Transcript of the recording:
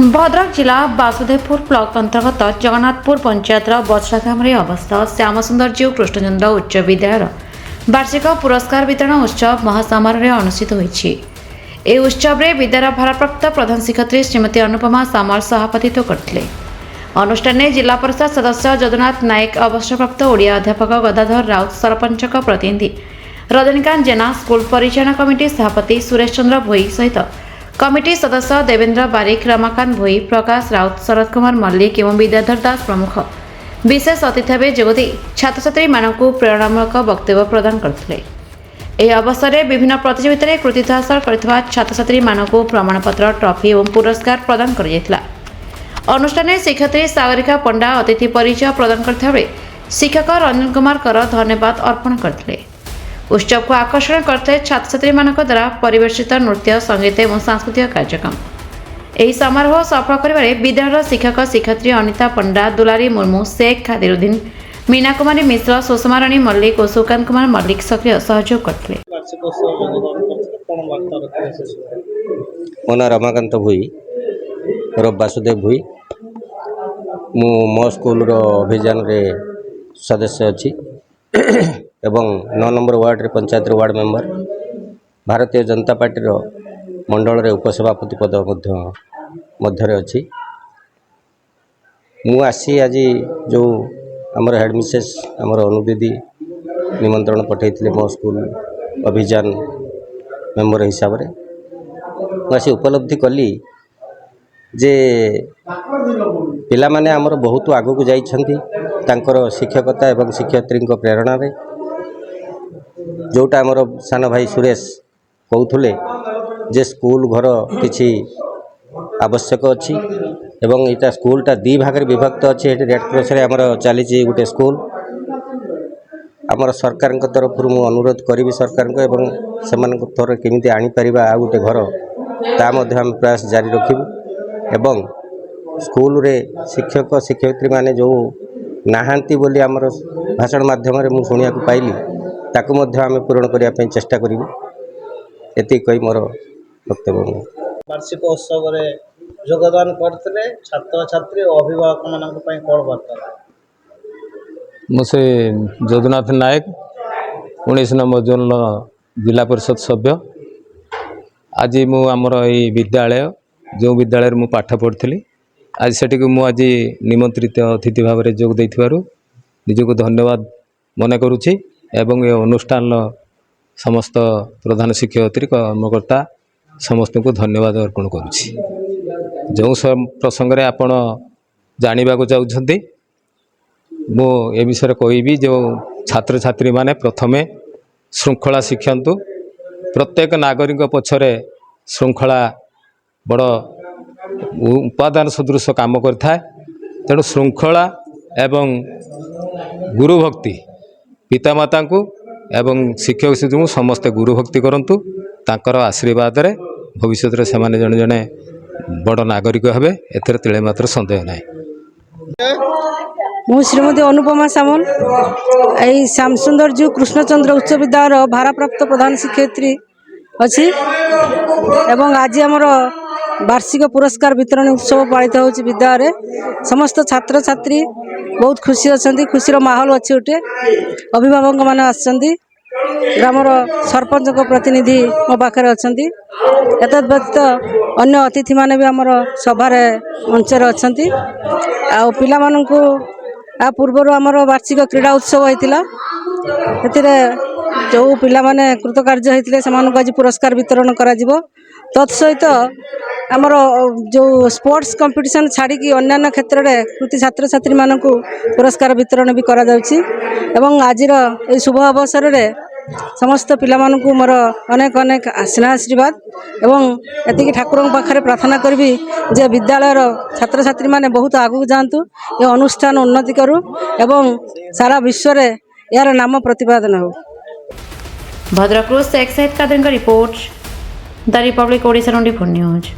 भद्रक जिला बासुदेवपुर ब्लॉक अंतर्गत जगन्नाथपुर पंचायत बछड़ा ग्राम अवस्था श्याम सुंदरजी कृष्णचंद्र उच्च विद्यालय वार्षिक पुरस्कार वितरण उत्सव महासमारोह अनुष्ठित होईछि। ए उत्सव में विद्यालय भारप्राप्त प्रधान शिक्षयित्री श्रीमती अनुपमा सामल सभापतित्व करथिले। अनुष्ठान में जिला परिषद सदस्य जदुनाथ नायक, अवसरप्राप्त ओडिया अध्यापक गदाधर राउत, सरपंच प्रतिनिधि रजनीकांत जेना, स्कूल परिचालना कमिटी सभापति सुरेश चंद्र भोई सहित कमिटी सदस्य देवेंद्र बारिक, रमाकांत भोई, प्रकाश राउत, शरद कुमार मल्लिक एवं विद्याधर दास प्रमुख विशेष अतिथि भाव जोगदे छात्र छात्री मानकु प्रेरणामूलक वक्तव्य प्रदान करथिले। ଏହି ଅବସରରେ ବିଭିନ୍ନ ପ୍ରତିଯୋଗିତାରେ କୃତିତ୍ୱ ହାସଲ କରିଥିବା ଛାତ୍ରଛାତ୍ରୀ ମାନଙ୍କୁ ପ୍ରମାଣପତ୍ର, ଟ୍ରଫି ଏବଂ ପୁରସ୍କାର ପ୍ରଦାନ କରାଯାଇଥିଲା। ଅନୁଷ୍ଠାନରେ ଶିକ୍ଷୟିତ୍ରୀ ସାଗରିକା ପଣ୍ଡା ଅତିଥି ପରିଚୟ ପ୍ରଦାନ କରିଥିବା ବେଳେ ଶିକ୍ଷକ ରଞ୍ଜନ କୁମାର କର ଧନ୍ୟବାଦ ଅର୍ପଣ କରିଥିଲେ। उत्सव को आकर्षण करते छात्र ମାନଙ୍କ द्वारा परिवेशित नृत्य, संगीत और सांस्कृतिक कार्यक्रम। ଏହି समारोह सफल କରିବାରେ विद्यालय शिक्षक शिक्षयित्री अनिता पंडा, दुलारी मुर्मू, शेख खादिरुद्दीन, मीना कुमारी मिश्र, सुषमा रानी मल्लिक और सुकांत कुमार मल्लिक सक्रिय सहयोग करते। मो ना रमाकांत भोई, मोर वासुदेव भोई, मु मो स्कूल अभियान रे सदस्य अच्छी एवं 9 नंबर वार्ड रे panchayat ward member, Bharatiya Janata party मंडल रे उपसभापति पद मध्य अच्छी। मु आसी आज जो आमर हेड मिसेस आमर अनुदीदी निमंत्रण पठे मो स्कूल अभियान मेंबर हिसाब रे मुझे उपलब्धि कली जे पिला माने आमर बहुत आगु को जाइछंती तांकर शिक्षकता एवं शिक्षयित्री प्रेरणा रे। जोटा आमर सान भाई सुरेश कहूले जे स्कूल घर किसी आवश्यक अच्छी एवं यहाँ स्कूलटा 2 भाग में विभक्त अच्छी। ये रेड क्रॉस रे आमर चली गोटे स्कूल आमर सरकार तरफ मु अनुरोध करी सरकार को एवं से थोर केमी आनीपर आ गोटे घर ता आम प्रयास जारी रखिबू एवं स्कूल रे शिक्षक शिक्षयित्री माने जो नाहांती बोली आमर भाषण माध्यम रे मु सुनिया पाइली ताकू मध्य आम पूरण करने चेष्टा करूँ। एति कही मोर वक्तव्य। वार्षिक उत्सव रे योगदान करते छात्र छात्री और अभिभावक मानक पई कोन बार्ता? मुझे जदुनाथ नायक 19 नंबर जोन जिला परिषद सभ्य। आज मु आमर ये विद्यालय जो विद्यालय मु पाठ पढ़ी आज सेठी को मु आज निमंत्रित अतिथि भाव में जोग देथिबारु निजको धन्यवाद मने करुछि एवं ये अनुष्ठान समस्त प्रधान शिक्षयित्री कर्मकर्ता समस्त को धन्यवाद अर्पण करुछि। जो प्रसंग रे आपण जानिबा को चाहउछंती मो ए विषय कहबी जो छात्र छात्री माने प्रथमे श्रृंखला शिखंतु। प्रत्येक नागरिक पछरे श्रृंखला बड़ उपादान सदृश काम करता है। तेणु श्रृंखला एवं गुरु भक्ति पितामाता को एवं शिक्षक शिक्षक को समस्ते गुरु भक्ति करंतु। तांकर आशीर्वाद रे भविष्य रे से माने जने जने बड़ नागरिक हेबे एथरे तिले मात्र संदेह नाही। मु श्रीमती अनुपमा सामल यही श्याम सुंदरजी कृष्णचंद्र उच्च विद्यालय भारप्राप्त प्रधान शिक्षयित्री अच्छी एवं आज आमर वार्षिक पुरस्कार वितरण उत्सव पालित होउछि। विद्यालय समस्त छात्र छात्री बहुत खुशी अच्छा, खुशीर माहौल अच्छी उठे। अभिभावक मान आसछंती, ग्रामर सरपंच प्रतिनिधि मो पाखे अच्छा। एतद व्यतीत अन्य अतिथि माने भी आमर सभार मंचर अच्छा। आ पिला माननकु आ पूर्वर आमर वार्षिक क्रीड़ा उत्सव होइतिला एतिरे जो पिला माने कृतकार्य होइतिले समानकु आज पुरस्कार वितरण करा जिवो। तत्सहित आमर जो स्पोर्ट्स कंपटीशन छाड़ी की अन्य क्षेत्र में कृति छात्र छात्री मानकु पुरस्कार वितरण भी करा जाउछि। एवं आजिर ए शुभ अवसर रे समस्त पिला मानकु मोर अनेक अनेक स्नेह आशीर्वाद एवं एतिकी ठाकुर पाखे प्रार्थना करबी जे विद्यालय छात्र छात्री माने बहुत आगु जातु, ये अनुष्ठान उन्नति करू एवं सारा विश्व रे यार नाम प्रतिपादन हो। Bhadrak Sheikh Syed Kadar report the Republic Odisha 24 news.